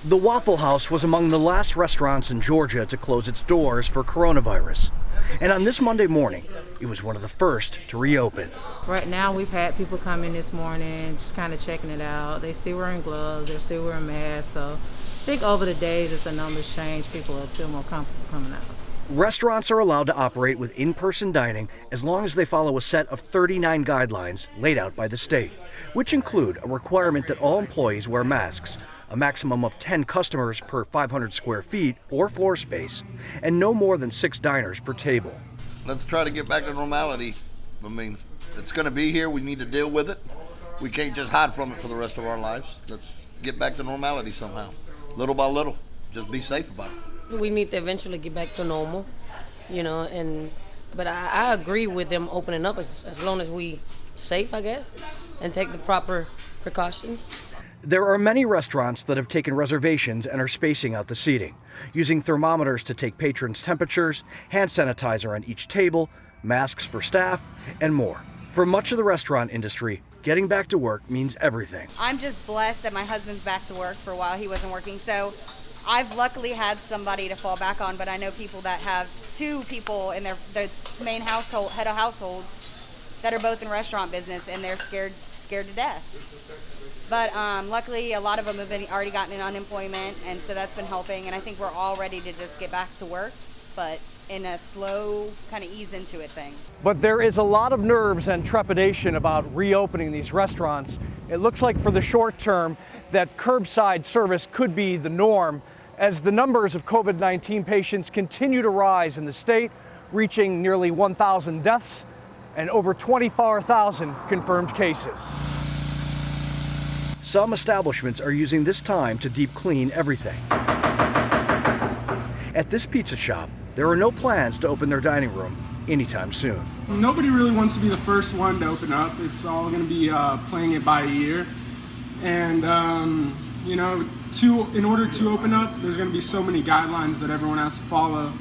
The Waffle House was among the last restaurants in Georgia to close its doors for coronavirus. And on this Monday morning, it was one of the first to reopen. Right now, we've had people come in this morning, just kind of checking it out. They still wearing gloves, they're still wearing masks. So I think over the days, as the numbers change, people will feel more comfortable coming out. Restaurants are allowed to operate with in-person dining as long as they follow a set of 39 guidelines laid out by the state, which include a requirement that all employees wear masks, a maximum of 10 customers per 500 square feet or floor space, and no more than 6 diners per table. Let's try to get back to normality. I mean, it's going to be here. We need to deal with it. We can't just hide from it for the rest of our lives. Let's get back to normality somehow, little by little. Just be safe about it. We need to eventually get back to normal, but I agree with them opening up as long as we safe, I guess, and take the proper precautions. There are many restaurants that have taken reservations and are spacing out the seating, using thermometers to take patrons' temperatures, hand sanitizer on each table, masks for staff, and more. For much of the restaurant industry, getting back to work means everything. I'm just blessed that my husband's back to work. For a while he wasn't working, so I've luckily had somebody to fall back on, but I know people that have 2 people in their main household, head of households, that are both in restaurant business, and they're scared to death. But luckily, a lot of them have already gotten in unemployment, and so that's been helping, and I think we're all ready to just get back to work, but in a slow, kind of ease into it thing. But there is a lot of nerves and trepidation about reopening these restaurants. It looks like for the short term that curbside service could be the norm, as the numbers of COVID-19 patients continue to rise in the state, reaching nearly 1,000 deaths and over 24,000 confirmed cases. Some establishments are using this time to deep clean everything. At this pizza shop, there are no plans to open their dining room anytime soon. Nobody really wants to be the first one to open up. It's all going to be playing it by ear. And in order to open up, there's going to be so many guidelines that everyone has to follow.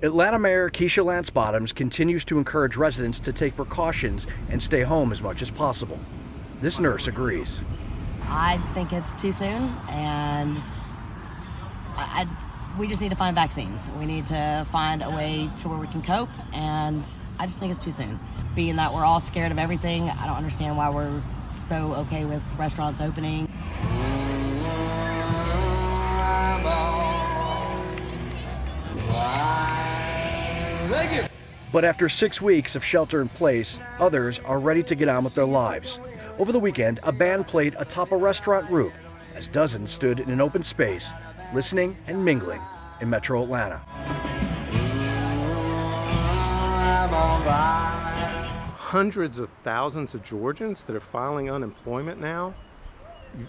Atlanta Mayor Keisha Lance Bottoms continues to encourage residents to take precautions and stay home as much as possible. This nurse agrees. I think it's too soon, and we just need to find vaccines. We need to find a way to where we can cope, and I just think it's too soon. Being that we're all scared of everything, I don't understand why we're so okay with restaurants opening. But after 6 weeks of shelter in place, others are ready to get on with their lives. Over the weekend, a band played atop a restaurant roof as dozens stood in an open space, listening and mingling in Metro Atlanta. Hundreds of thousands of Georgians that are filing unemployment now.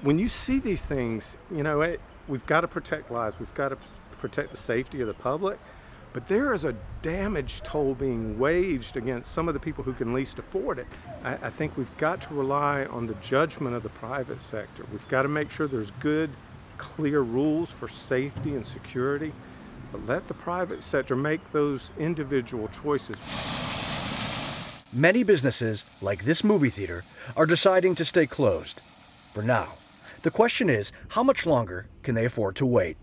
When you see these things, we've got to protect lives. We've got to protect the safety of the public. But there is a damage toll being waged against some of the people who can least afford it. I think we've got to rely on the judgment of the private sector. We've got to make sure there's good, clear rules for safety and security, but let the private sector make those individual choices. Many businesses, like this movie theater, are deciding to stay closed for now. The question is, how much longer can they afford to wait?